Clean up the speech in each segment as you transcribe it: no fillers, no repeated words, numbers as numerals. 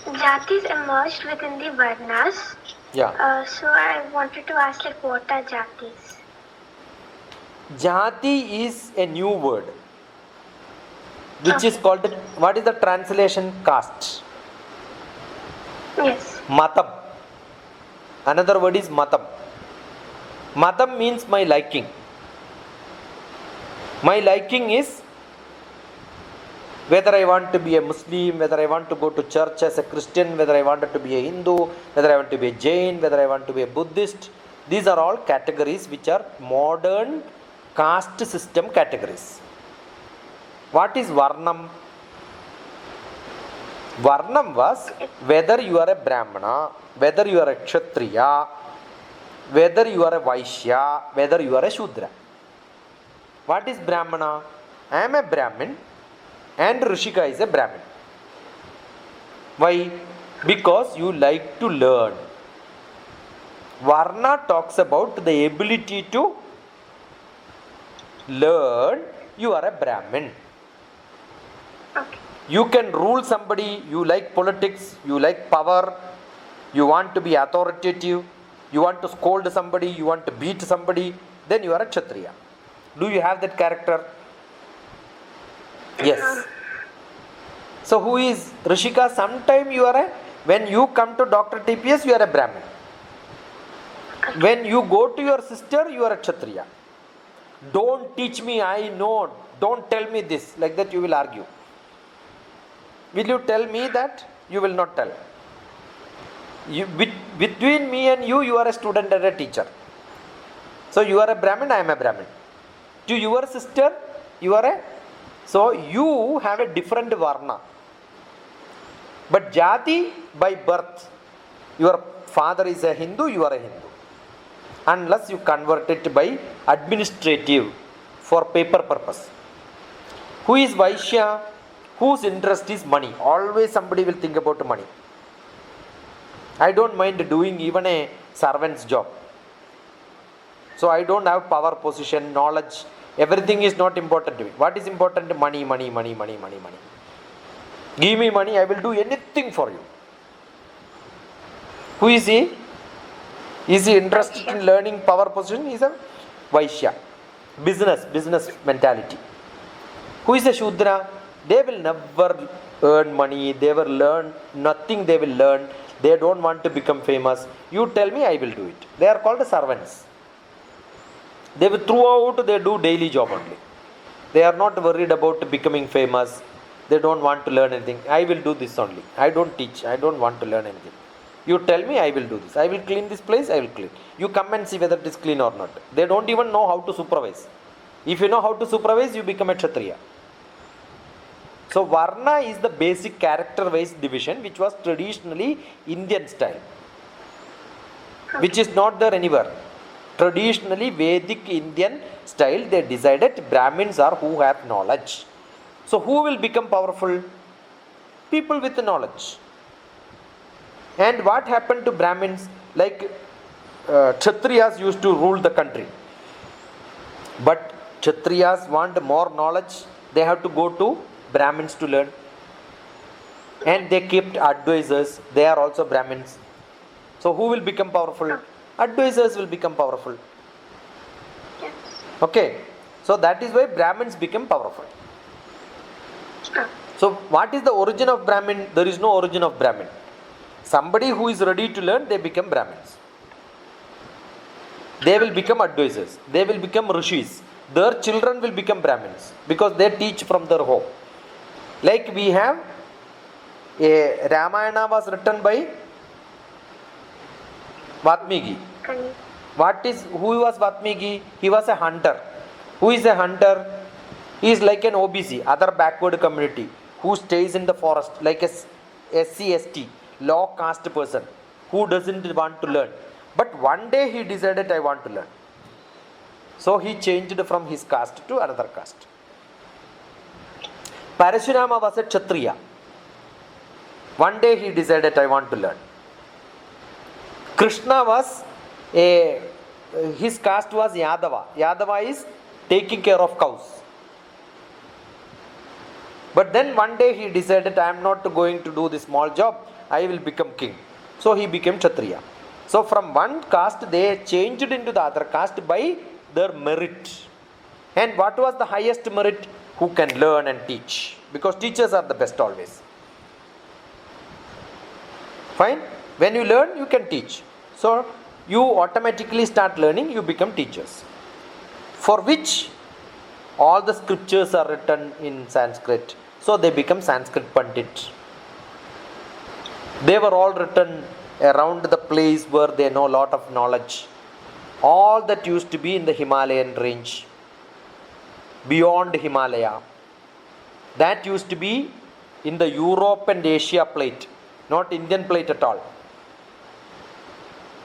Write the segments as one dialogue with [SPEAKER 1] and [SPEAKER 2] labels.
[SPEAKER 1] Jatis emerged within the Varnas.
[SPEAKER 2] Yeah.
[SPEAKER 1] So I wanted to ask, like, what are Jatis?
[SPEAKER 2] Jati is a new word which is
[SPEAKER 1] Okay.
[SPEAKER 2] called, what is the translation? Caste.
[SPEAKER 1] Yes.
[SPEAKER 2] Matam. Another word is matam. Matam means my liking. My liking is whether I want to be a Muslim, whether I want to go to church as a Christian, whether I wanted to be a Hindu, whether I want to be a Jain, whether I want to be a Buddhist. These are all categories which are modern caste system categories. What is Varnam? Varnam was whether you are a Brahmana, whether you are a Kshatriya, whether you are a Vaishya, whether you are a Shudra. What is Brahmana? I am a Brahmin and Rishika is a Brahmin. Why? Because you like to learn. Varna talks about the ability to learn. You are a Brahmin.
[SPEAKER 1] Okay.
[SPEAKER 2] You can rule somebody, you like politics, you like power, you want to be authoritative, you want to scold somebody, you want to beat somebody, then you are a Kshatriya. Do you have that character? Yes. So who is Rishika? Sometime you are a, when you come to Dr. TPS, you are a Brahmin. When you go to your sister, you are a Kshatriya. Don't teach me, I know, don't tell me this, like that you will argue. Will you tell me that? You will not tell. Between me and you are a student and a teacher. So you are a Brahmin, I am a Brahmin. To your sister, you are a, so you have a different Varna. But Jati by birth, your father is a Hindu, you are a Hindu. Unless you convert it by administrative for paper purpose. Who is Vaishya? Whose interest is money? Always somebody will think about money. I don't mind doing even a servant's job. So I don't have power, position, knowledge. Everything is not important to me. What is important? Money, money, money, money, money, money. Give me money, I will do anything for you. Who is he? Is he interested in learning power, position? He is a Vaishya. Business mentality. Who is a Shudra? They will never earn money, they will learn nothing, they will learn. They don't want to become famous. You tell me, I will do it. They are called servants. They will throughout, they do daily job only. They are not worried about becoming famous. They don't want to learn anything. I will do this only. I don't teach. I don't want to learn anything. You tell me, I will do this. I will clean this place, I will clean. You come and see whether it is clean or not. They don't even know how to supervise. If you know how to supervise, you become a Kshatriya. So Varna is the basic character-wise division which was traditionally Indian style, which is not there anywhere. Traditionally Vedic Indian style, they decided Brahmins are who have knowledge. So who will become powerful? People with knowledge. And what happened to Brahmins? Like Kshatriyas used to rule the country. But Kshatriyas want more knowledge. They have to go to Brahmins to learn. And they kept advisors. They are also Brahmins. So who will become powerful? Advisors will become powerful.
[SPEAKER 1] Yes.
[SPEAKER 2] Okay. So that is why Brahmins become powerful. So what is the origin of Brahmin? There is no origin of Brahmin. Somebody who is ready to learn, they become Brahmins. They will become advisors. They will become rishis. Their children will become Brahmins because they teach from their home. Like we have a Ramayana was written by Vatmiki. Who was Vatmiki? He was a hunter. Who is a hunter? He is like an OBC, other backward community, who stays in the forest, like a SC/ST, low caste person, who doesn't want to learn. But one day he decided, I want to learn. So he changed from his caste to another caste. Parashurama was a Kshatriya. One day he decided, I want to learn. Krishna was his caste was Yadava. Yadava is taking care of cows. But then one day he decided, I am not going to do this small job, I will become king. So he became Kshatriya. So from one caste they changed into the other caste by their merit. And what was the highest merit? Who can learn and teach. Because teachers are the best always. Fine? When you learn, you can teach. So you automatically start learning, you become teachers. For which all the scriptures are written in Sanskrit. So they become Sanskrit Pandit. They were all written around the place where they know a lot of knowledge. All that used to be in the Himalayan range. Beyond Himalaya. That used to be in the Europe and Asia plate. Not Indian plate at all.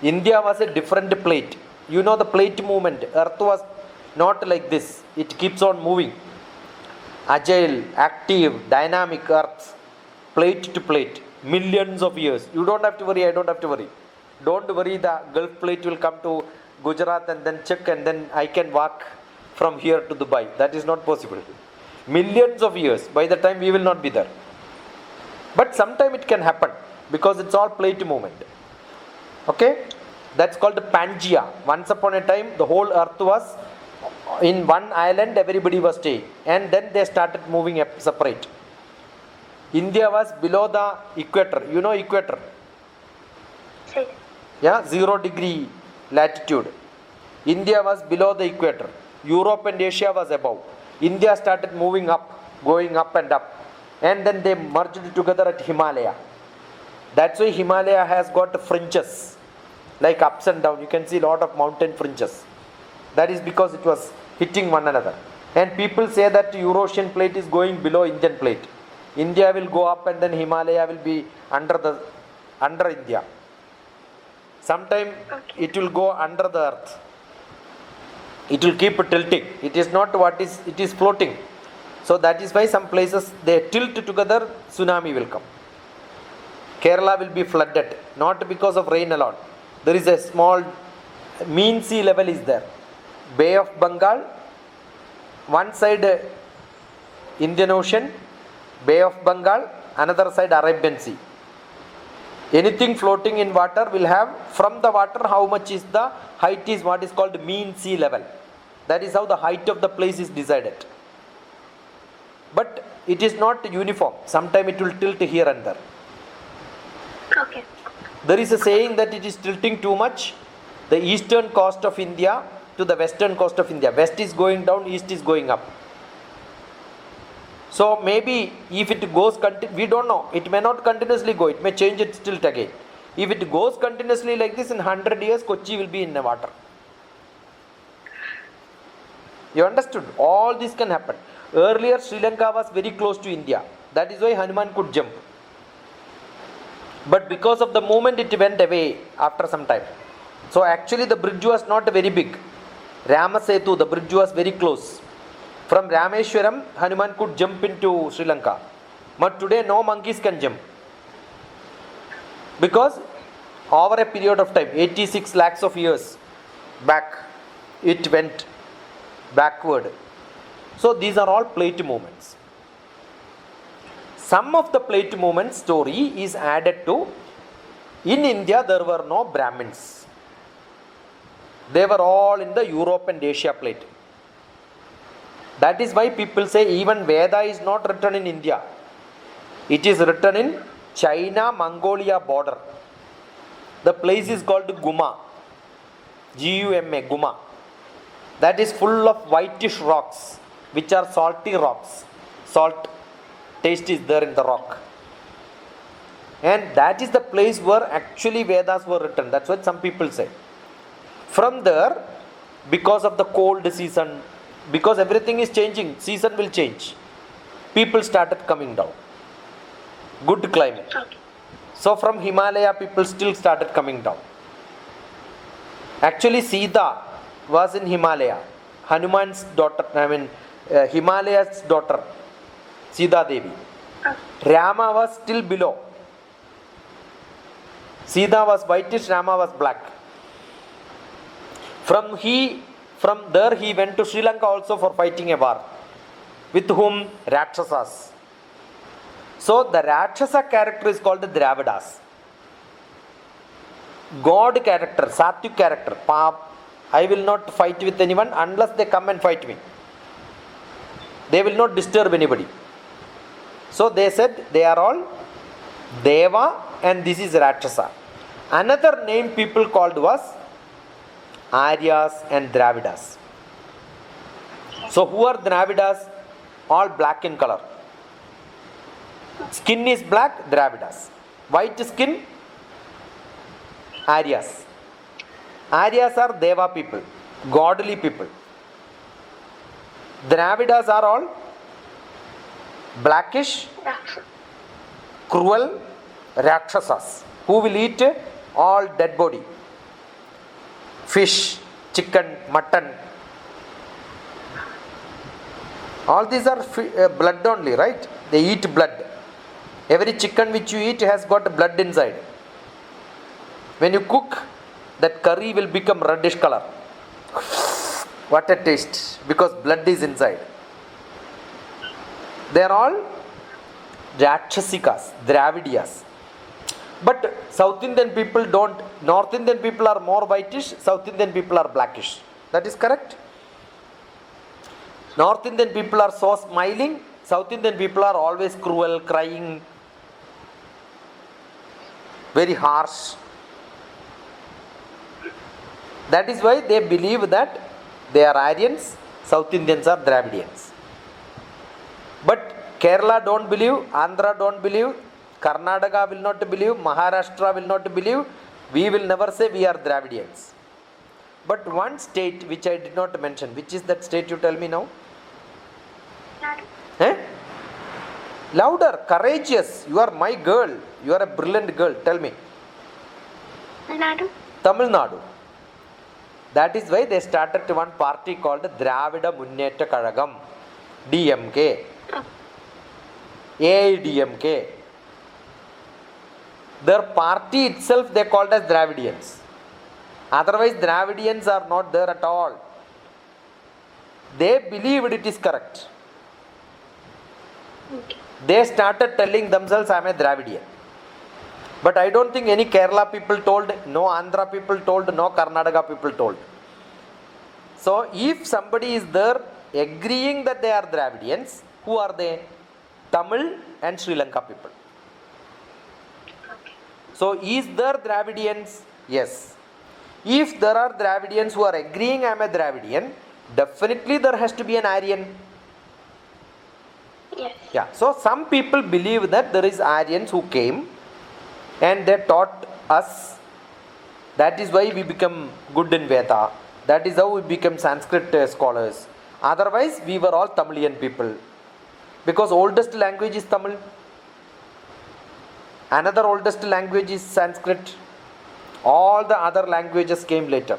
[SPEAKER 2] India was a different plate. You know the plate movement. Earth was not like this. It keeps on moving. Agile, active, dynamic earth. Plate to plate. Millions of years. You don't have to worry, I don't have to worry. Don't worry, the Gulf plate will come to Gujarat and then check and then I can walk from here to Dubai. That is not possible. Millions of years. By the time we will not be there. But sometime it can happen because it's all plate movement. Okay? That's called Pangea. Once upon a time, the whole earth was in one island, everybody was staying. And then they started moving up separate. India was below the equator. You know equator?
[SPEAKER 1] See.
[SPEAKER 2] Yeah, 0 degree latitude. India was below the equator. Europe and Asia was above. India started moving up, going up and up. And then they merged together at Himalaya. That's why Himalaya has got fringes, like ups and down. You can see a lot of mountain fringes. That is because it was hitting one another. And people say that Eurasian plate is going below Indian plate. India will go up and then Himalaya will be under India. Sometime it will go under the earth. It will keep tilting. It is not it is floating. So that is why some places they tilt together, tsunami will come. Kerala will be flooded, not because of rain alone. There is a small mean sea level is there. Bay of Bengal, one side Indian Ocean, Bay of Bengal, another side Arabian Sea. Anything floating in water will have, from the water how much is the height is what is called mean sea level. That is how the height of the place is decided. But it is not uniform. Sometimes it will tilt here and there.
[SPEAKER 1] Okay.
[SPEAKER 2] There is a saying that it is tilting too much. The eastern coast of India to the western coast of India. West is going down, east is going up. So maybe if it goes, we don't know. It may not continuously go. It may change its tilt again. If it goes continuously like this, in 100 years, Kochi will be in the water. You understood? All this can happen. Earlier, Sri Lanka was very close to India. That is why Hanuman could jump. But because of the movement, it went away after some time. So actually the bridge was not very big. Ramasetu, the bridge was very close. From Rameshwaram, Hanuman could jump into Sri Lanka. But today no monkeys can jump. Because over a period of time, 86 lakhs of years back, it went backward. So these are all plate movements. Some of the plate movement story is added to, in India there were no Brahmins. They were all in the Europe and Asia plate. That is why people say even Veda is not written in India. It is written in China-Mongolia border. The place is called Guma. G-U-M-A, Guma. That is full of whitish rocks, which are salty rocks. Salt taste is there in the rock. And that is the place where actually Vedas were written. That's what some people say. From there, because of the cold season, because everything is changing, season will change, people started coming down. Good climate. So from Himalaya, people still started coming down. Actually, Sita was in Himalaya. Hanuman's daughter, Himalaya's daughter, Sita Devi. Rama was still below. Sita was whitish, Rama was black. From there he went to Sri Lanka also for fighting a war. With whom? Rakshasas. So the Rakshasa character is called Dravidas. God character, Satyuk character, I will not fight with anyone unless they come and fight me. They will not disturb anybody. So they said they are all Deva and this is Rakshasa. Another name people called was Aryas and Dravidas. So who are Dravidas? All black in color. Skin is black, Dravidas. White skin, Aryas. Aryas are Deva people, godly people. Dravidas are all blackish, cruel Rakshasas who will eat all dead body. Fish, chicken, mutton. All these are blood only, right? They eat blood. Every chicken which you eat has got blood inside. When you cook, that curry will become reddish color. What a taste, because blood is inside. They are all Rakshasikas, Dravidias. But South Indian people don't. North Indian people are more whitish, South Indian people are blackish. That is correct. North Indian people are so smiling, South Indian people are always cruel, crying, very harsh. That is why they believe that they are Aryans, South Indians are Dravidians. But Kerala don't believe, Andhra don't believe, Karnataka will not believe, Maharashtra will not believe. We will never say we are Dravidians. But one state which I did not mention, which is that state, you tell me now? Eh? Louder, courageous. You are my girl. You are a brilliant girl. Tell me. Tamil Nadu. That is why they started one party called Dravida Munneta Kazhagam, DMK, AIDMK. Their party itself they called as Dravidians. Otherwise Dravidians are not there at all. They believed it is correct.
[SPEAKER 1] Okay.
[SPEAKER 2] They started telling themselves, I am a Dravidian. But I don't think any Kerala people told, no Andhra people told, no Karnataka people told. So if somebody is there agreeing that they are Dravidians, who are they? Tamil and Sri Lanka people. So is there Dravidians? Yes. If there are Dravidians who are agreeing I am a Dravidian, definitely there has to be an Aryan.
[SPEAKER 1] Yes.
[SPEAKER 2] Yeah. So some people believe that there is Aryans who came and they taught us. That is why we become good in Veda. That is how we become Sanskrit scholars. Otherwise we were all Tamilian people. Because oldest language is Tamil. Another oldest language is Sanskrit. All the other languages came later.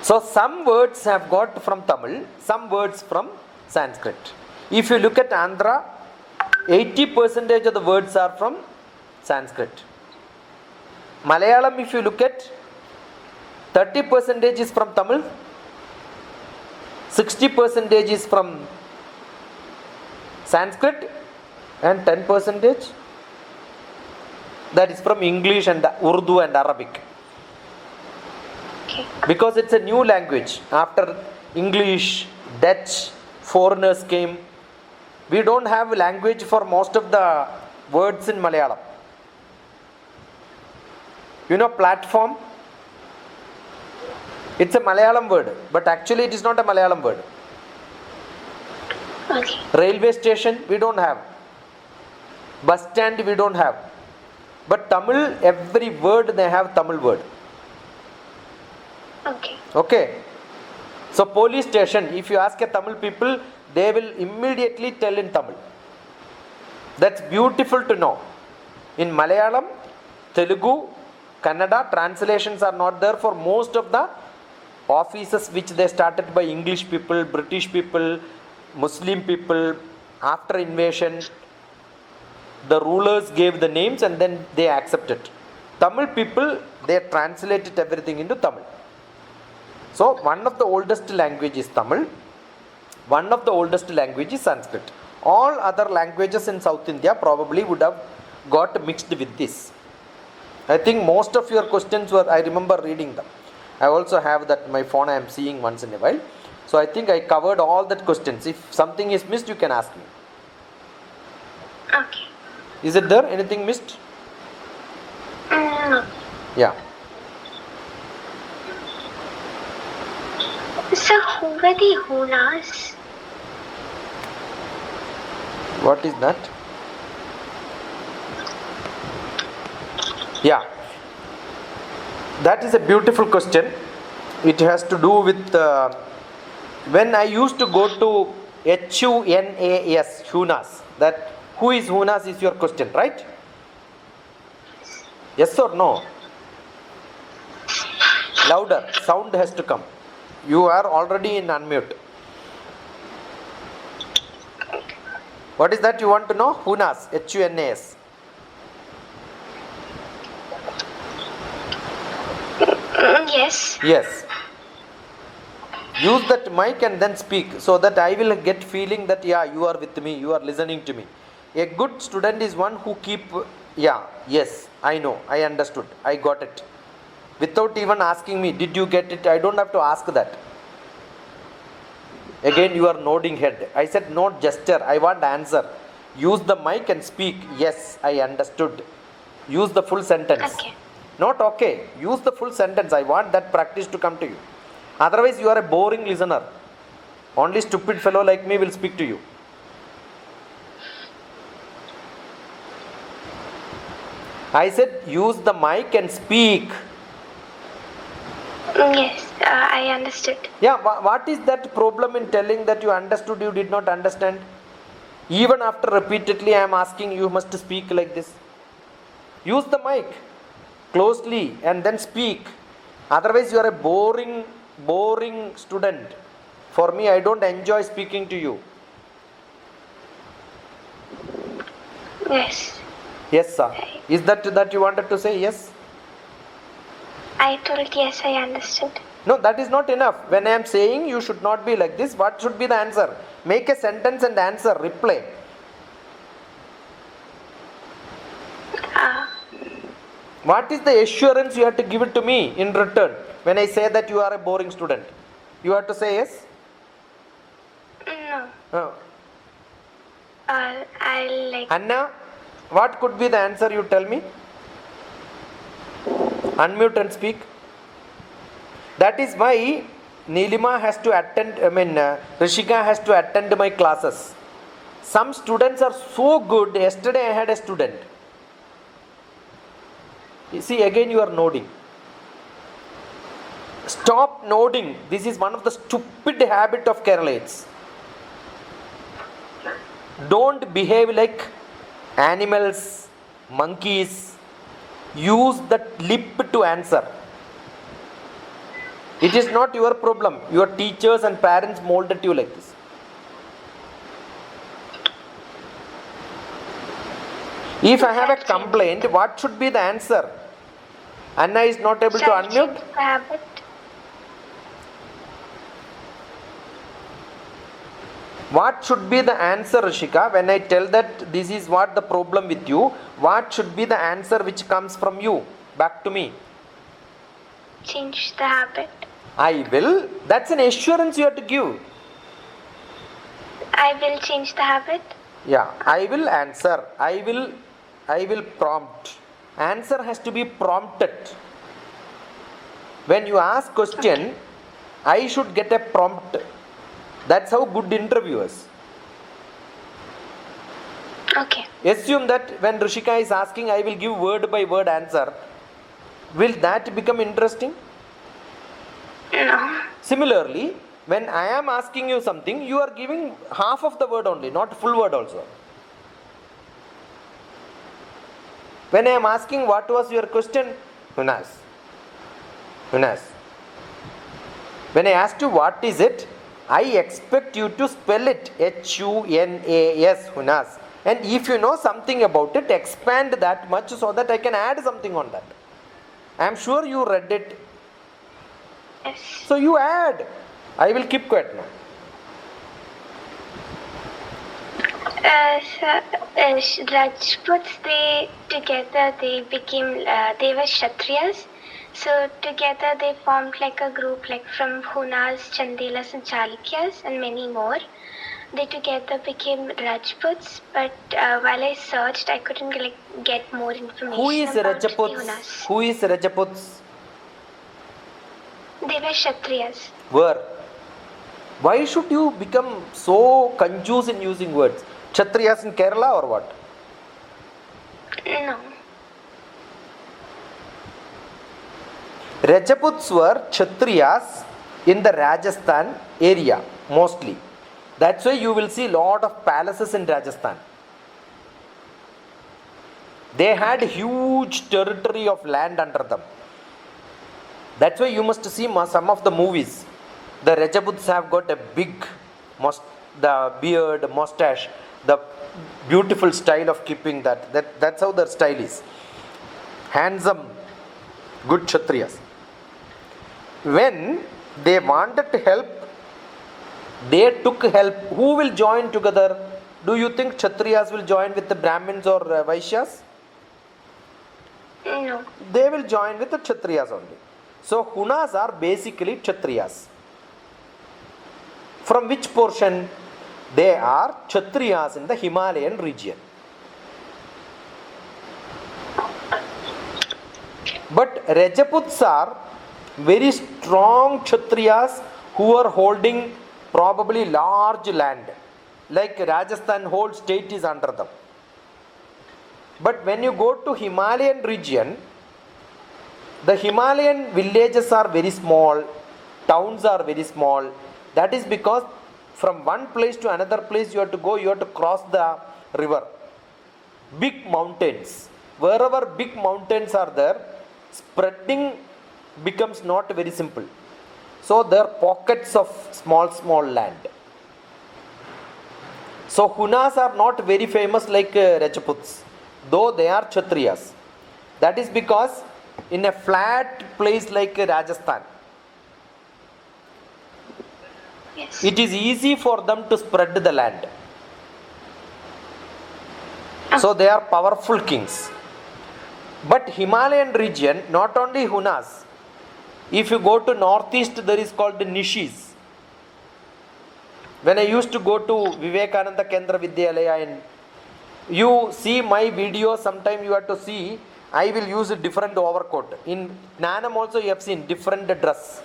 [SPEAKER 2] So some words have got from Tamil, some words from Sanskrit. If you look at Andhra, 80% of the words are from Sanskrit. Malayalam, if you look at, 30% is from Tamil, 60% is from Sanskrit, and 10% that is from English and Urdu and Arabic.
[SPEAKER 1] Okay.
[SPEAKER 2] Because it's a new language. After English, Dutch, foreigners came. We don't have language for most of the words in Malayalam. You know platform? It's a Malayalam word, but actually it is not a Malayalam word.
[SPEAKER 1] Okay.
[SPEAKER 2] Railway station, we don't have. Bus stand, we don't have. But Tamil, every word they have Tamil word.
[SPEAKER 1] Okay.
[SPEAKER 2] Okay. So police station, if you ask a Tamil people, they will immediately tell in Tamil. That's beautiful to know. In Malayalam, Telugu, Kannada, translations are not there for most of the offices which they started by English people, British people, Muslim people. After invasion, the rulers gave the names and then they accepted. Tamil people, they translated everything into Tamil. So one of the oldest language is Tamil. One of the oldest language is Sanskrit. All other languages in South India probably would have got mixed with this. I think most of your questions were, I remember reading them. I also have that my phone, I am seeing once in a while. So I think I covered all that questions. If something is missed, you can ask me.
[SPEAKER 1] Okay.
[SPEAKER 2] Is it there? Anything missed?
[SPEAKER 1] No.
[SPEAKER 2] Yeah.
[SPEAKER 1] So who were the Hunas?
[SPEAKER 2] What is that? Yeah. That is a beautiful question. It has to do with when I used to go to HUNAS, Hunas. That who is Hunas is your question, right? Yes or no? Louder. Sound has to come. You are already in unmute. What is that you want to know? Hunas, HUNAS.
[SPEAKER 1] Yes.
[SPEAKER 2] Yes. Use that mic and then speak so that I will get feeling that yeah, you are with me, you are listening to me. A good student is one who yes, I know, I understood, I got it. Without even asking me, did you get it? I don't have to ask that. Again, you are nodding head. I said not gesture, I want answer. Use the mic and speak. Yes, I understood. Use the full sentence.
[SPEAKER 1] Okay.
[SPEAKER 2] Not okay. Use the full sentence. I want that practice to come to you. Otherwise, you are a boring listener. Only stupid fellow like me will speak to you. I said use the mic and speak.
[SPEAKER 1] Yes, I understood.
[SPEAKER 2] Yeah, what is that problem in telling that you understood, you did not understand? Even after repeatedly I am asking, you must speak like this. Use the mic closely and then speak. Otherwise you are a boring student. For me, I don't enjoy speaking to you.
[SPEAKER 1] Yes.
[SPEAKER 2] Yes, sir. Is that you wanted to say? Yes?
[SPEAKER 1] I told yes, I understood.
[SPEAKER 2] No, that is not enough. When I am saying you should not be like this, what should be the answer? Make a sentence and answer, reply. What is the assurance you have to give it to me in return when I say that you are a boring student? You have to say yes?
[SPEAKER 1] No. I like.
[SPEAKER 2] Anna, what could be the answer, you tell me? Unmute and speak. That is why Neelima has to attend, Rishika has to attend my classes. Some students are so good. Yesterday I had a student. You see, again you are nodding. Stop nodding. This is one of the stupid habit of Keralites. Don't behave like animals, monkeys. Use the lip to answer. It is not your problem. Your teachers and parents molded you like this. If I have a complaint, what should be the answer? Anna is not able to unmute.
[SPEAKER 1] Habit.
[SPEAKER 2] What should be the answer, Rishika, when I tell that this is what the problem with you? What should be the answer which comes from you back to me?
[SPEAKER 1] Change the habit.
[SPEAKER 2] I will. That's an assurance you have to give.
[SPEAKER 1] I will change the habit.
[SPEAKER 2] Yeah, I will answer. I will prompt. Answer has to be prompted. When you ask question, I should get a prompt. That's how good interviewers.
[SPEAKER 1] Okay.
[SPEAKER 2] Assume that when Rishika is asking, I will give word by word answer. Will that become interesting?
[SPEAKER 1] No.
[SPEAKER 2] Similarly, when I am asking you something, you are giving half of the word only, not full word also. When I am asking what was your question, Hunas. When I asked you what is it, I expect you to spell it Hunas, Hunas. And if you know something about it, expand that much so that I can add something on that. I am sure you read it.
[SPEAKER 1] Yes.
[SPEAKER 2] So you add. I will keep quiet now.
[SPEAKER 1] Rajputs, they became, they were Kshatriyas. So together they formed like a group, like from Hunas, Chandelas and Chalukyas and many more. They together became Rajputs, but while I searched, I couldn't get more information
[SPEAKER 2] Who is
[SPEAKER 1] about the
[SPEAKER 2] Rajaputs?
[SPEAKER 1] Hunas.
[SPEAKER 2] Who is Rajaputs?
[SPEAKER 1] They were Kshatriyas.
[SPEAKER 2] Were. Why should you become so confused in using words? Kshatriyas in Kerala or what?
[SPEAKER 1] No.
[SPEAKER 2] Rajaputs were Kshatriyas in the Rajasthan area mostly. That's why you will see lot of palaces in Rajasthan. They had huge territory of land under them. That's why you must see some of the movies. The Rajaputs have got a big the beard, mustache, the beautiful style of keeping that's how their style is. Handsome, good Kshatriyas. When they wanted to help, they took help. Who will join together? Do you think Kshatriyas will join with the Brahmins or Vaishyas?
[SPEAKER 1] No.
[SPEAKER 2] They will join with the Kshatriyas only. So Hunas are basically Kshatriyas. From which portion? They are Kshatriyas in the Himalayan region. But Rajaputs are very strong Kshatriyas who are holding probably large land. Like Rajasthan whole state is under them. But when you go to Himalayan region, the Himalayan villages are very small, towns are very small. That is because from one place to another place you have to go, you have to cross the river. Big mountains. Wherever big mountains are there, spreading becomes not very simple. So there are pockets of small land. So Hunas are not very famous like Rajaputs, though they are Kshatriyas. That is because in a flat place like Rajasthan,
[SPEAKER 1] Yes.
[SPEAKER 2] it is easy for them to spread the land. So they are powerful kings. But Himalayan region, not only Hunas, if you go to northeast, there is called the Nishis. When I used to go to Vivekananda Kendra Vidyalaya, and you see my video, sometime you have to see, I will use a different overcoat. In Nanam also you have seen different dress.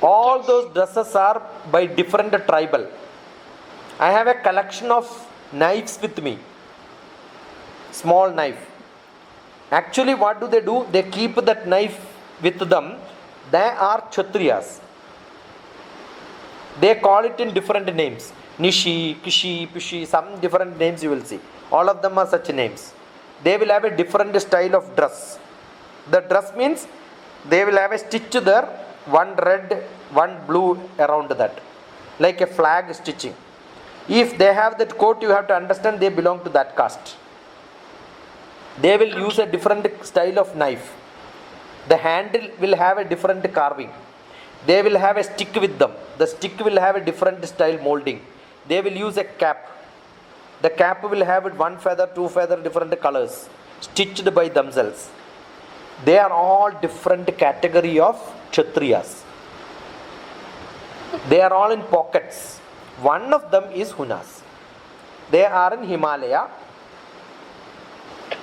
[SPEAKER 2] All those dresses are by different tribal. I have a collection of knives with me. Small knife. Actually what do? They keep that knife with them. They are Kshatriyas. They call it in different names. Nishi, Kishi, Pishi, some different names you will see. All of them are such names. They will have a different style of dress. The dress means they will have a stitch there, one red, one blue around that, like a flag stitching. If they have that coat, you have to understand they belong to that caste. They will use a different style of knife. The handle will have a different carving. They will have a stick with them. The stick will have a different style molding. They will use a cap. The cap will have one feather, two feather, different colors, stitched by themselves. They are all different category of Kshatriyas. They are all in pockets. One of them is Hunas. They are in Himalaya.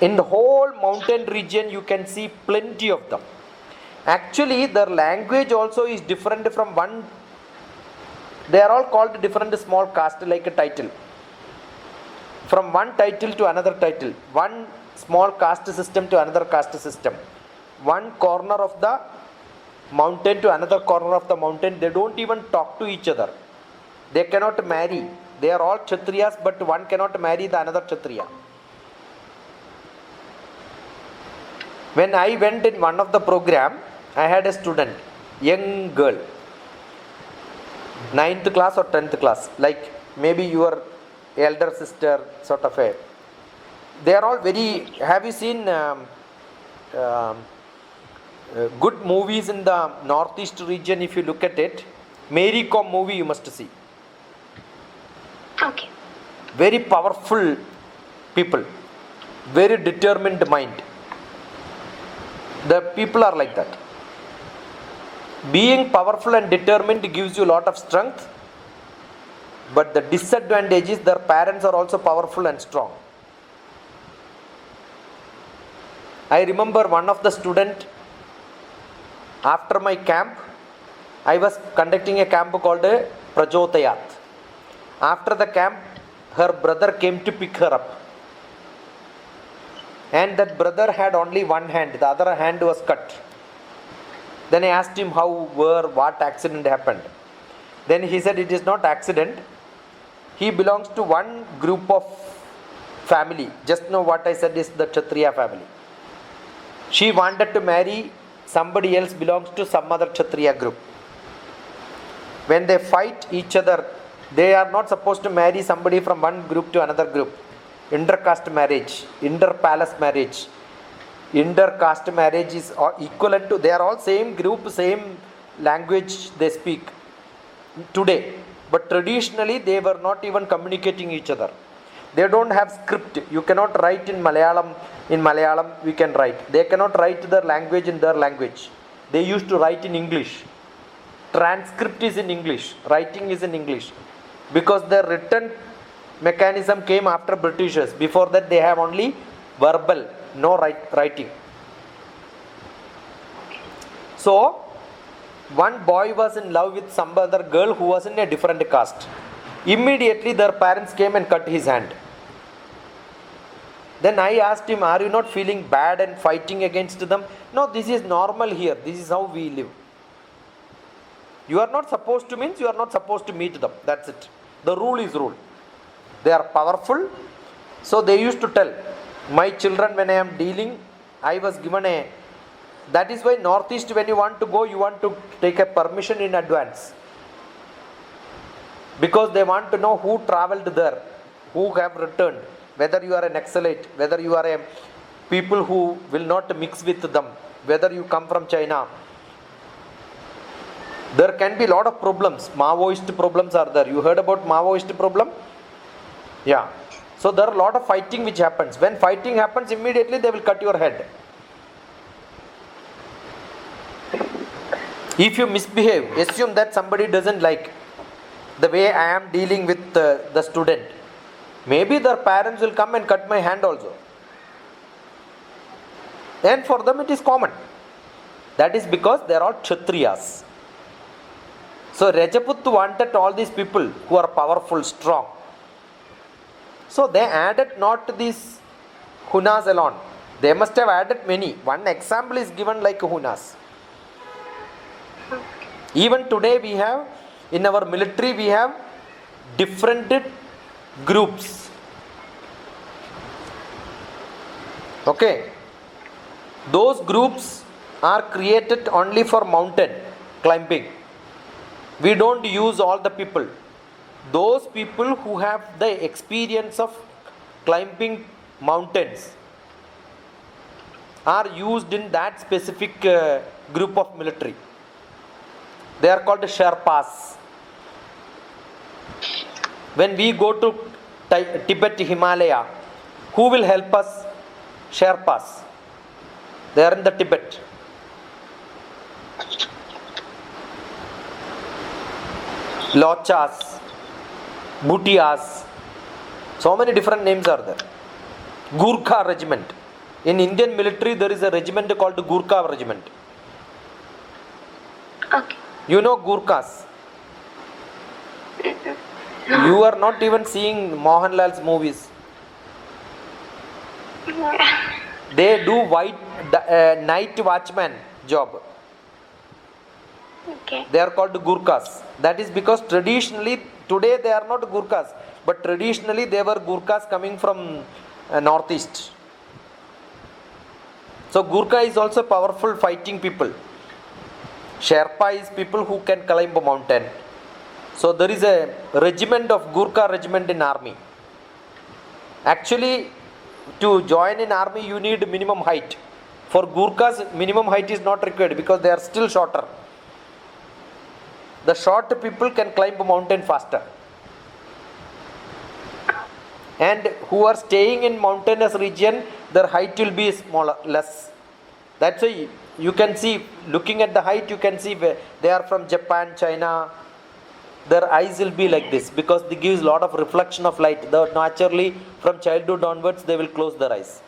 [SPEAKER 2] In the whole mountain region, you can see plenty of them. Actually, their language also is different from one. They are all called different small caste, like a title. From one title to another title. One small caste system to another caste system. One corner of the mountain to another corner of the mountain. They don't even talk to each other. They cannot marry. They are all Kshatriyas, but one cannot marry the another Kshatriya. When I went in one of the program, I had a student, young girl, 9th class or 10th class, like maybe your elder sister sort of a. They are all very. Have you seen good movies in the northeast region? If you look at it, Mary Kom movie you must see.
[SPEAKER 1] Okay.
[SPEAKER 2] very powerful people, very determined mind. The people are like that. Being powerful and determined gives you a lot of strength, but the disadvantage is their parents are also powerful and strong. I remember one of the student, after my camp, I was conducting a camp called Prajotayat. After the camp, her brother came to pick her up, and that brother had only one hand, the other hand was cut. Then I asked him how, where, what accident happened. Then he said it is not accident. He belongs to one group of family. Just know what I said is the Kshatriya family. She wanted to marry somebody else belongs to some other Kshatriya group. When they fight each other, they are not supposed to marry somebody from one group to another group. Intercaste marriage, inter-palace marriage. Inter-caste marriage is equivalent to, they are all same group, same language they speak today. But traditionally they were not even communicating each other. They don't have script. You cannot write in Malayalam. In Malayalam we can write. They cannot write their language in their language. They used to write in English. Transcript is in English. Writing is in English. Because their written mechanism came after Britishers. Before that they have only verbal, no writing. So one boy was in love with some other girl who was in a different caste. Immediately their parents came and cut his hand. Then I asked him, are you not feeling bad and fighting against them? No, this is normal here. This is how we live. You are not supposed to means you are not supposed to meet them. That's it. The rule is rule. They are powerful. So they used to tell my children, when I am dealing, I was given a, that is why Northeast, when you want to go, you want to take a permission in advance. Because they want to know who traveled there, who have returned, whether you are an Naxalite, whether you are a people who will not mix with them, whether you come from China. There can be a lot of problems. Maoist problems are there. You heard about Maoist problem? Yeah. So there are a lot of fighting which happens. When fighting happens, immediately they will cut your head. If you misbehave, assume that somebody doesn't like the way I am dealing with the student. Maybe their parents will come and cut my hand also. And for them it is common. That is because they are all Kshatriyas. So Rajaput wanted all these people who are powerful, strong. So they added not these Hunas alone. They must have added many. One example is given like Hunas. Even today we have, in our military we have different groups. Okay. Those groups are created only for mountain climbing. We don't use all the people. Those people who have the experience of climbing mountains are used in that specific group of military. They are called Sherpas. When we go to Tibet, Himalaya, who will help us? Sherpas. They are in the Tibet. Lochas, Bhutias, so many different names are there. Gurkha regiment. In Indian military there is a regiment called Gurkha regiment.
[SPEAKER 1] Okay.
[SPEAKER 2] You know Gurkhas? You are not even seeing Mohanlal's movies. They do night watchman job.
[SPEAKER 1] Okay.
[SPEAKER 2] They are called Gurkhas. That is because traditionally, today they are not Gurkhas, but traditionally they were Gurkhas coming from Northeast. So Gurkha is also powerful fighting people. Sherpa is people who can climb a mountain. So there is a regiment of Gurkha regiment in army. Actually, to join in army you need minimum height. For Gurkhas, minimum height is not required because they are still shorter. The short people can climb a mountain faster. And who are staying in mountainous region, their height will be smaller, less. That's why you can see, looking at the height, you can see where they are from Japan, China. Their eyes will be like this because they gives lot of reflection of light. The naturally from childhood onwards they will close their eyes.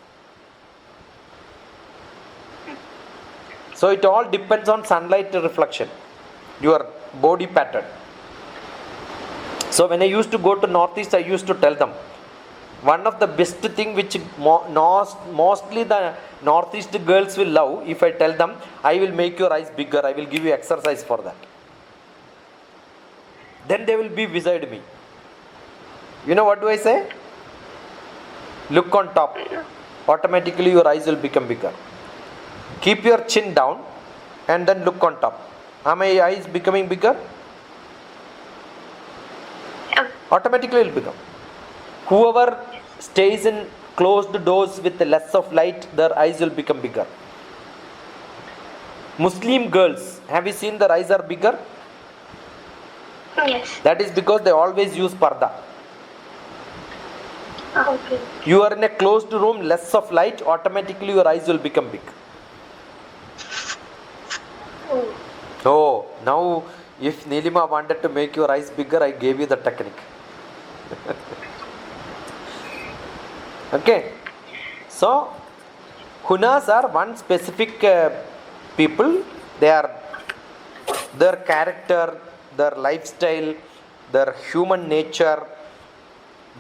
[SPEAKER 2] So it all depends on sunlight reflection, your body pattern. So when I used to go to Northeast, I used to tell them, one of the best thing which mostly the Northeast girls will love, if I tell them, I will make your eyes bigger, I will give you exercise for that. Then they will be beside me. You know what do I say? Look on top. Automatically your eyes will become bigger. Keep your chin down and then look on top. Are my eyes becoming bigger? Automatically it will become. Whoever stays in closed doors with less of light, their eyes will become bigger. Muslim girls, have you seen their eyes are bigger?
[SPEAKER 1] Yes.
[SPEAKER 2] That is because they always use parda.
[SPEAKER 1] Okay.
[SPEAKER 2] You are in a closed room, less of light, automatically your eyes will become big. Oh, now if Nilima wanted to make your eyes bigger, I gave you the technique. Okay. So, Hunas are one specific people. They are their character, their lifestyle, their human nature,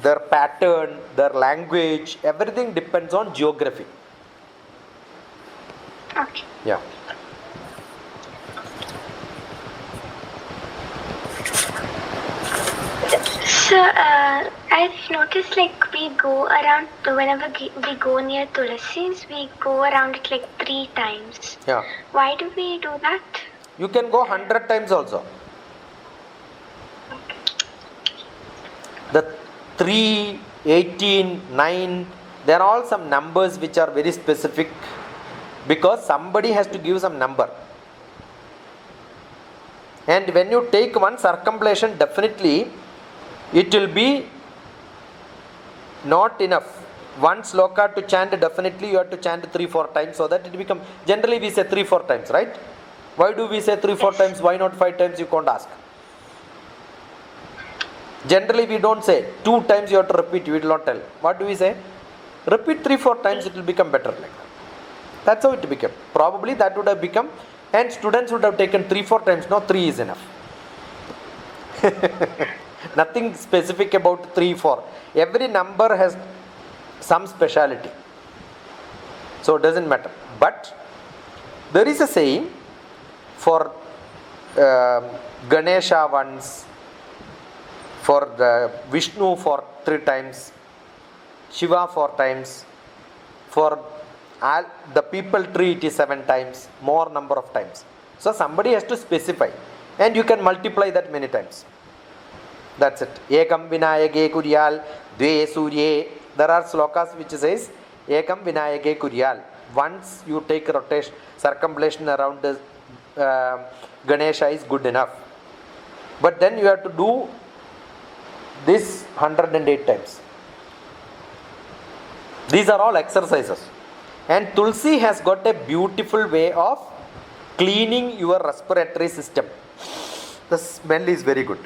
[SPEAKER 2] their pattern, their language, everything depends on geography.
[SPEAKER 1] Okay.
[SPEAKER 2] Yeah.
[SPEAKER 1] So, I've noticed like we go around, whenever we go near Tulsi's, we go around it like 3 times.
[SPEAKER 2] Yeah.
[SPEAKER 1] Why do we do that?
[SPEAKER 2] You can go 100 times also. The 3, 18, 9, there are all some numbers which are very specific because somebody has to give some number. And when you take one circumambulation, definitely it will be not enough. One sloka to chant, definitely you have to chant 3-4 times so that it becomes, generally we say 3-4 times, right? Why do we say 3-4 times? Why not 5 times? You can't ask. Generally we don't say 2 times you have to repeat, we will not tell. What do we say? Repeat 3-4 times, it will become better like that. That's how it became. Probably that would have become, and students would have taken 3-4 times. No, 3 is enough. Nothing specific about 3-4. Every number has some speciality. So it doesn't matter. But there is a saying for Ganesha once, for the Vishnu for 3 times, Shiva 4 times, for the people tree it is 7 times, more number of times. So somebody has to specify, and you can multiply that many times. That's it. Ekam Vinayage Kuryal, Dve Surye. There are slokas which says Ekam Vinayage Kuryal. Once you take a rotation, circumambulation around the Ganesha is good enough. But then you have to do this 108 times. These are all exercises. And Tulsi has got a beautiful way of cleaning your respiratory system. The smell is very good.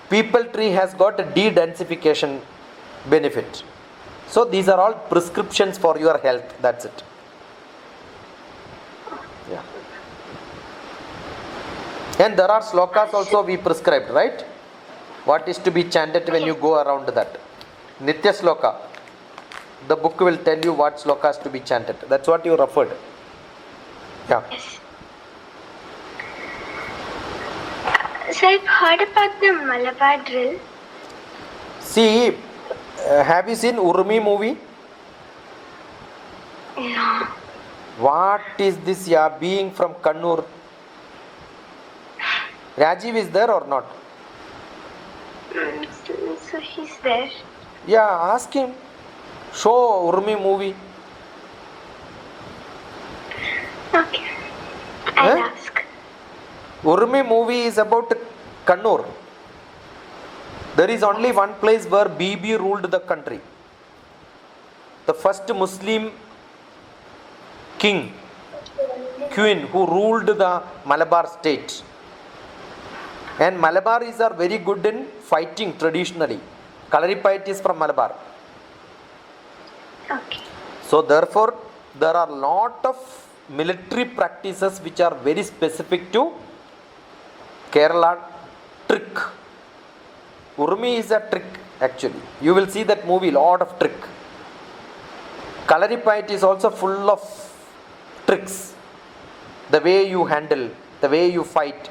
[SPEAKER 2] People tree has got a de-densification benefit. So these are all prescriptions for your health. That's it. Yeah. And there are slokas also we prescribed, right? What is to be chanted when you go around that? Nitya sloka. The book will tell you what slokas to be chanted. That's what you referred. Yeah.
[SPEAKER 1] Yes. So I've heard about the Malabar drill.
[SPEAKER 2] See, have you seen Urmi movie?
[SPEAKER 1] No.
[SPEAKER 2] What is this, yeah, being from Kannur? Rajiv is there or not?
[SPEAKER 1] So he's there.
[SPEAKER 2] Yeah, ask him. Show Urmi movie.
[SPEAKER 1] Okay. I'll
[SPEAKER 2] Eh?
[SPEAKER 1] ask.
[SPEAKER 2] Urmi movie is about Kannur. There is only one place where Bibi ruled the country. The first Muslim king, queen who ruled the Malabar state. And Malabaris are very good in fighting traditionally. Kalaripayat is from Malabar.
[SPEAKER 1] Okay.
[SPEAKER 2] So therefore, there are lot of military practices which are very specific to Kerala trick. Urmi is a trick actually. You will see that movie, lot of trick. Kalaripayat is also full of tricks. The way you handle, the way you fight.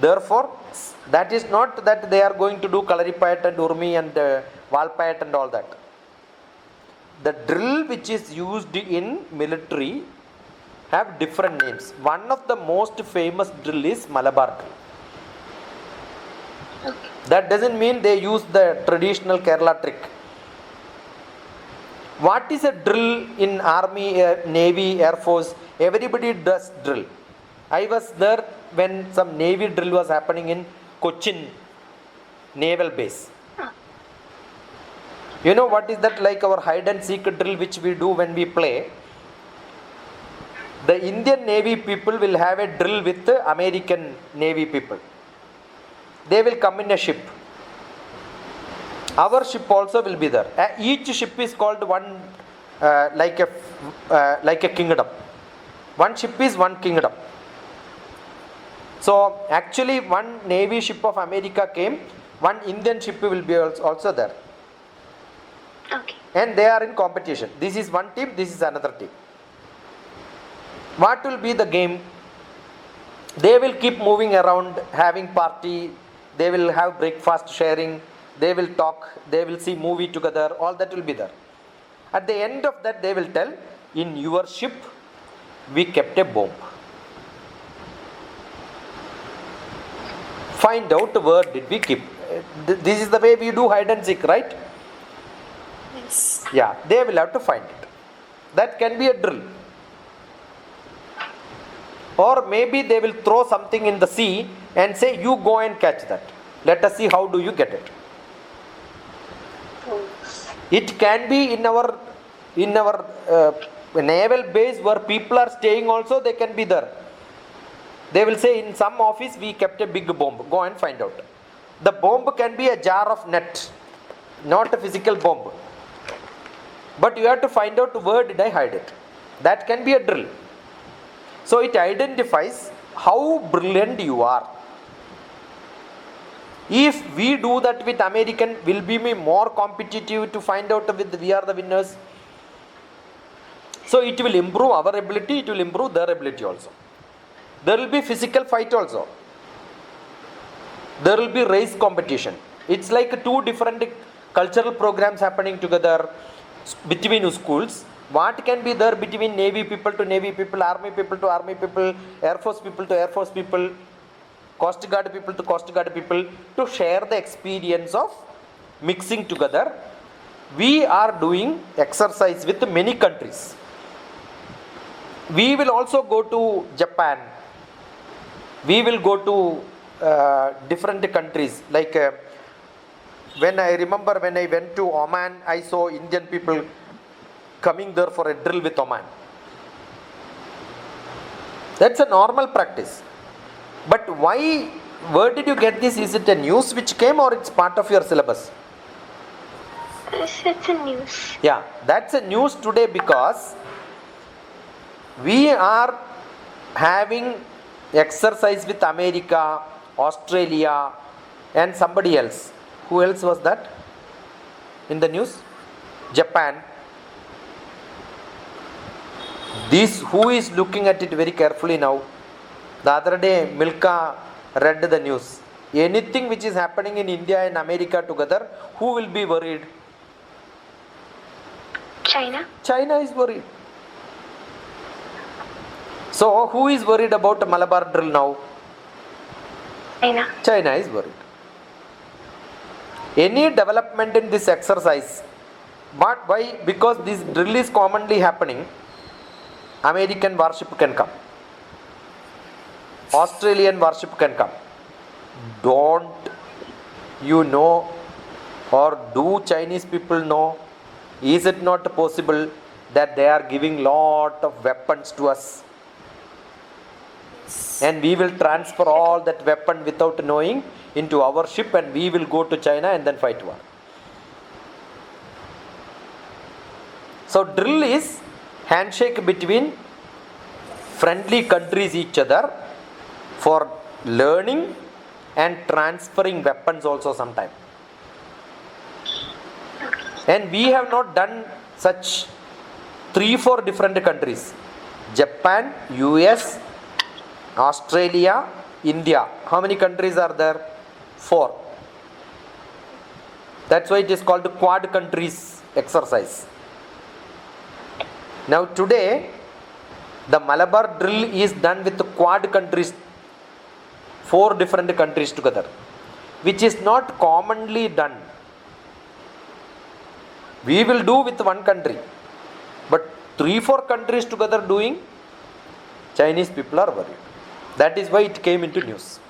[SPEAKER 2] Therefore, that is not that they are going to do Kalaripayat and Urmi and Valpayat and all that. The drill which is used in military have different names. One of the most famous drill is Malabar drill.
[SPEAKER 1] Okay.
[SPEAKER 2] That doesn't mean they use the traditional Kerala trick. What is a drill in army, navy, air force? Everybody does drill. I was there when some navy drill was happening in Cochin naval base. You know what is that, like our hide and seek drill which we do when we play? The Indian Navy people will have a drill with the American Navy people. They will come in a ship. Our ship also will be there. Each ship is called one like a kingdom. One ship is one kingdom. So actually one Navy ship of America came, one Indian ship will be also there.
[SPEAKER 1] Okay.
[SPEAKER 2] And they are in competition. This is one team, this is another team. What will be the game? They will keep moving around, having party, they will have breakfast sharing, they will talk, they will see movie together, all that will be there. At the end of that they will tell, in your ship we kept a bomb. Find out where did we keep. This is the way we do hide and seek, right?
[SPEAKER 1] Yes.
[SPEAKER 2] Yeah, they will have to find it. That can be a drill. Or maybe they will throw something in the sea and say, you go and catch that. Let us see how do you get it. It can be in our naval base where people are staying also, they can be there. They will say, in some office we kept a big bomb, go and find out. The bomb can be a jar of net, not a physical bomb. But you have to find out where did I hide it. That can be a drill. So it identifies how brilliant you are. If we do that with American, will be more competitive to find out with we are the winners. So it will improve our ability, it will improve their ability also. There will be physical fight also. There will be race competition. It's like two different cultural programs happening together between schools. What can be there between Navy people to Navy people, Army people to Army people, Air Force people to Air Force people, Coast Guard people to Coast Guard people, to share the experience of mixing together. We are doing exercise with many countries. We will also go to Japan. We will go to different countries. Like when I remember when I went to Oman, I saw Indian people coming there for a drill with Oman. That's a normal practice. But why, where did you get this? Is it a news which came or it's part of your syllabus?
[SPEAKER 1] It's a news.
[SPEAKER 2] Yeah, that's a news today because we are having exercise with America, Australia and somebody else. Who else was that in the news? Japan. This, who is looking at it very carefully now? The other day Milka read the news. Anything which is happening in India and America together, who will be worried?
[SPEAKER 1] China.
[SPEAKER 2] China is worried. So who is worried about Malabar drill now?
[SPEAKER 1] China.
[SPEAKER 2] China is worried. Any development in this exercise, but why? Because this drill is commonly happening, American warship can come, Australian warship can come. Don't you know, or do Chinese people know? Is it not possible that they are giving lot of weapons to us, and we will transfer all that weapon without knowing into our ship, and we will go to China and then fight war? So drill is handshake between friendly countries each other for learning and transferring weapons also sometime. And we have not done such 3-4 different countries: Japan, US, Australia, India. How many countries are there? 4. That's why it is called quad countries exercise. Now today the Malabar drill is done with the quad countries, 4 different countries together, which is not commonly done. We will do with one country, but 3-4 countries together doing, Chinese people are worried. That is why it came into news.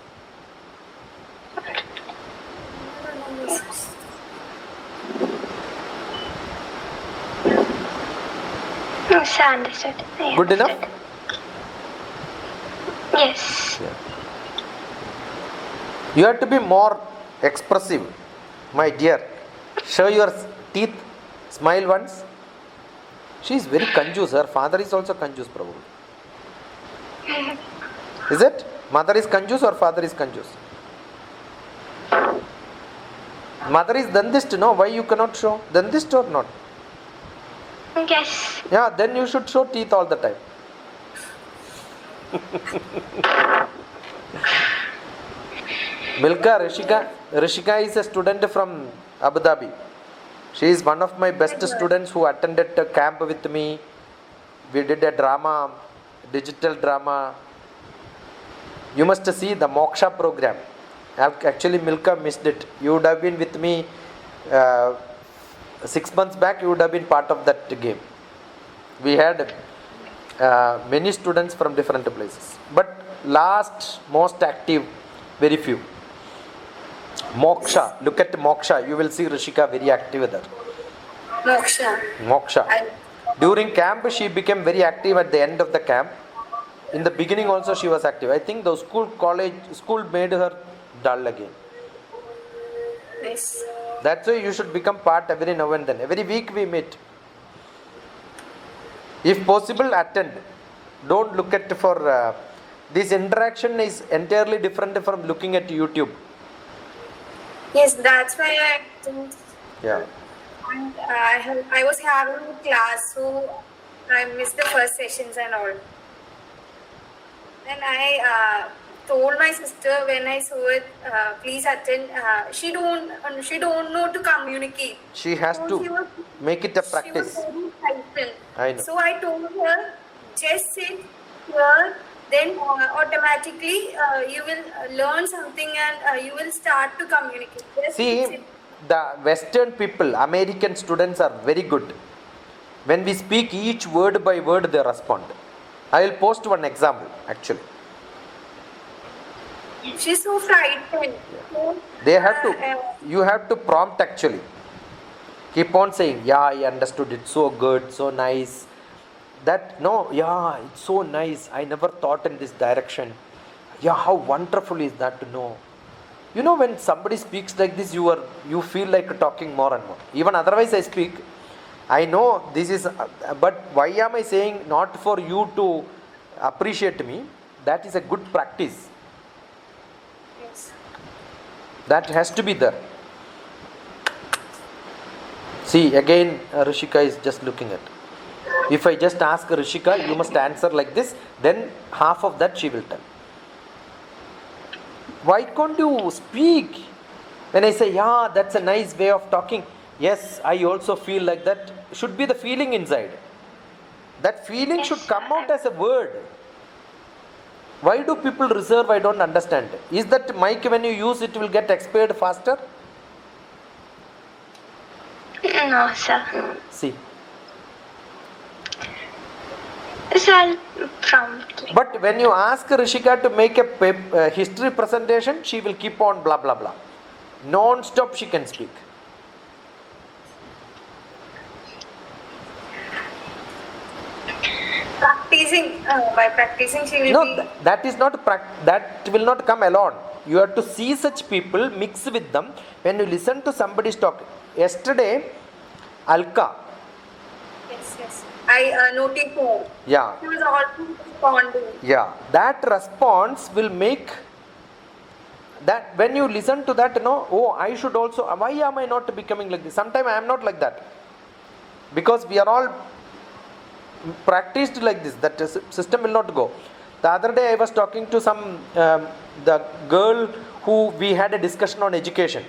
[SPEAKER 1] Yes, I understood. I
[SPEAKER 2] Good enough?
[SPEAKER 1] understood. Yes.
[SPEAKER 2] Yeah. You have to be more expressive, my dear. Show your teeth, smile once. She is very conjuice. Her father is also conjuice, probably. Is it? Mother is conjuice or father is conjuice? Mother is Dandist, no? Why you cannot show? Dandist or not?
[SPEAKER 1] Yes.
[SPEAKER 2] Yeah, then you should show teeth all the time. Milka, Rishika is a student from Abu Dhabi. She is one of my best students who attended a camp with me. We did a drama, digital drama. You must see the Moksha program. Actually, Milka missed it. You would have been with me 6 months back. You would have been part of that game. We had many students from different places, but last most active, very few. Moksha, look at Moksha. You will see Rishika very active there. Moksha. During camp, she became very active at the end of the camp. In the beginning also she was active. I think the school made her dull again.
[SPEAKER 3] Yes.
[SPEAKER 2] That's why you should become part every now and then. Every week we meet. If possible, attend. Don't look at for... this interaction is entirely different from looking at YouTube.
[SPEAKER 3] Yes, that's why I didn't.
[SPEAKER 2] Yeah.
[SPEAKER 3] And I was having a class, so I missed the first sessions and all. Then I told my sister when I saw it, please attend. She don't know to communicate.
[SPEAKER 2] She has
[SPEAKER 3] So
[SPEAKER 2] to
[SPEAKER 3] she was-
[SPEAKER 2] make it a
[SPEAKER 3] She was
[SPEAKER 2] practice.
[SPEAKER 3] very frightened.
[SPEAKER 2] I know.
[SPEAKER 3] So I told her, just sit here. Then automatically you will learn something and you will start to communicate. Just
[SPEAKER 2] See,
[SPEAKER 3] sit.
[SPEAKER 2] the Western people, American students are very good. When we speak each word by word, they respond. I will post one example actually.
[SPEAKER 3] She's so frightened. So,
[SPEAKER 2] They have to, you have to prompt actually. Keep on saying, yeah, I understood it, so good, so nice. That, no, yeah, it's so nice. I never thought in this direction. Yeah, how wonderful is that to know. You know, when somebody speaks like this, you feel like talking more and more. Even otherwise I speak. I know this is, but why am I saying not for you to appreciate me? That is a good practice.
[SPEAKER 3] yes.
[SPEAKER 2] That has to be there. See, again, Rishika is just looking at. If I just ask Rishika, you must answer like this, then half of that she will tell. Why can't you speak? When I say, yeah, that's a nice way of talking. Yes, I also feel like that. Should be the feeling inside. That feeling should come out as a word. Why do people reserve? I don't understand. Is that mic when you use it will get expired faster?
[SPEAKER 1] No, sir.
[SPEAKER 2] See.
[SPEAKER 1] So I'll prompt.
[SPEAKER 2] But when you ask Rishika to make a history presentation, she will keep on blah blah blah. Non-stop she can speak.
[SPEAKER 3] By practicing she will
[SPEAKER 2] No,
[SPEAKER 3] be.
[SPEAKER 2] that is not that will not come alone. You have to see such people, mix with them. When you listen to somebody's talk. Yesterday, Alka.
[SPEAKER 3] Yes. I noticed her.
[SPEAKER 2] Yeah.
[SPEAKER 3] She was always responding.
[SPEAKER 2] Yeah. That response will make that when you listen to that, oh, I should also. Why am I not becoming like this? Sometimes I am not like that. Because we are all practiced like this, that system will not go. The other day I was talking to some the girl who we had a discussion on education.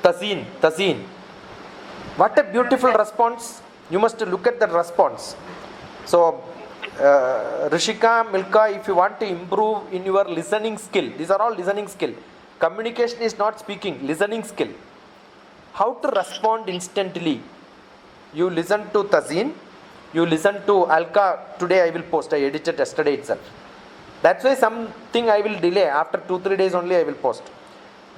[SPEAKER 2] Tazeen. What a beautiful response. You must look at the response. So Rishika, Milka, if you want to improve in your listening skill, these are all listening skill. Communication is not speaking, listening skill. How to respond instantly. You listen to Tazeen, you listen to Alka. Today I will post, I edited yesterday itself. That's why something I will delay, after 2-3 days only I will post.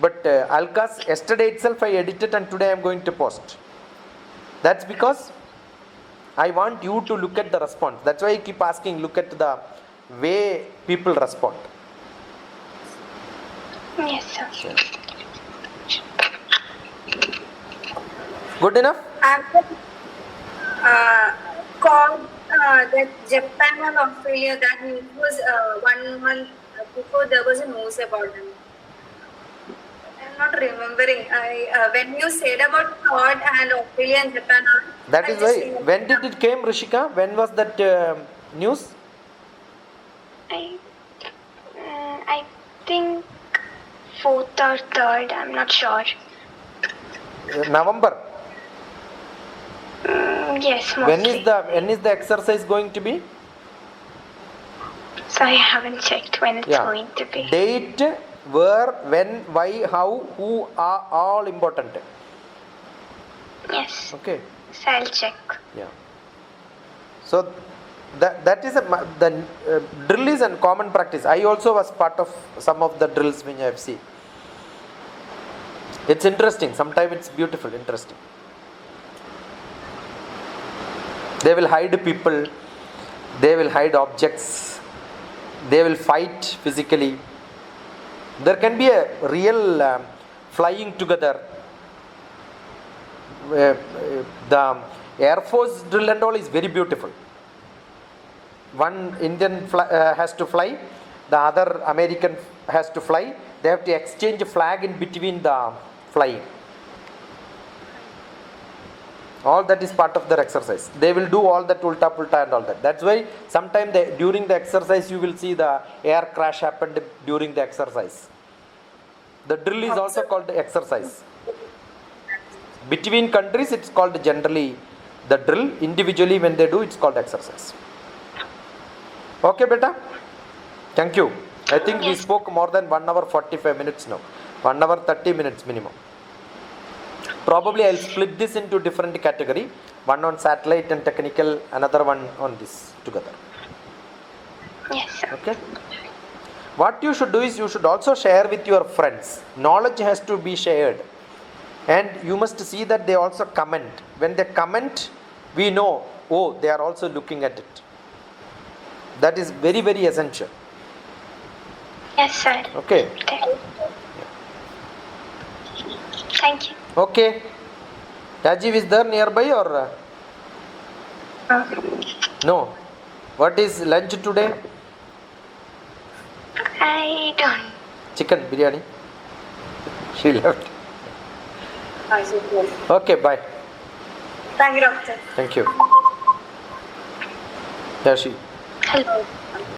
[SPEAKER 2] But Alka's yesterday itself I edited and today I am going to post. That's because I want you to look at the response. That's why I keep asking, look at the way people respond.
[SPEAKER 1] Yes, sir.
[SPEAKER 2] Yeah. Good enough?
[SPEAKER 3] Called that Japan and Australia, that news was 1 month before there was a news about them. I'm not remembering. When you said about Todd and Australia and Japan,
[SPEAKER 2] That is why. When did it came, Rishika? When was that news?
[SPEAKER 1] I think 4th or 3rd, I'm not sure.
[SPEAKER 2] November.
[SPEAKER 1] Yes, mostly.
[SPEAKER 2] When is the exercise going to be?
[SPEAKER 1] So I haven't checked when it's going to be.
[SPEAKER 2] Date, where, when, why, how, who are all important.
[SPEAKER 1] Yes.
[SPEAKER 2] Okay.
[SPEAKER 1] So I'll check.
[SPEAKER 2] Yeah. So that is the drill is a common practice. I also was part of some of the drills which I have seen. It's interesting. Sometimes it's beautiful, interesting. They will hide people, they will hide objects, they will fight physically. There can be a real flying together. The Air Force drill and all is very beautiful. One Indian has to fly, the other American has to fly. They have to exchange a flag in between the flying. All that is part of their exercise. They will do all that ulta pulta and all that. That's why sometimes during the exercise you will see the air crash happened during the exercise. The drill is also called exercise. Between countries it's called generally the drill. Individually when they do it's called exercise. Okay, beta? Thank you. I think we spoke more than 1 hour 45 minutes now. 1 hour 30 minutes minimum. Probably I'll split this into different category. One on satellite and technical, another one on this together.
[SPEAKER 1] Yes, sir.
[SPEAKER 2] Okay. What you should do is you should also share with your friends. Knowledge has to be shared. And you must see that they also comment. When they comment, we know, oh, they are also looking at it. That is very, very essential.
[SPEAKER 1] Yes, sir.
[SPEAKER 2] Okay.
[SPEAKER 1] Thank you.
[SPEAKER 2] Okay. Rajiv is there nearby or? No. What is lunch today?
[SPEAKER 1] I don't.
[SPEAKER 2] Chicken biryani. She left. Okay, bye.
[SPEAKER 3] Thank you, doctor.
[SPEAKER 2] Thank you. Yeah, she.
[SPEAKER 1] Hello.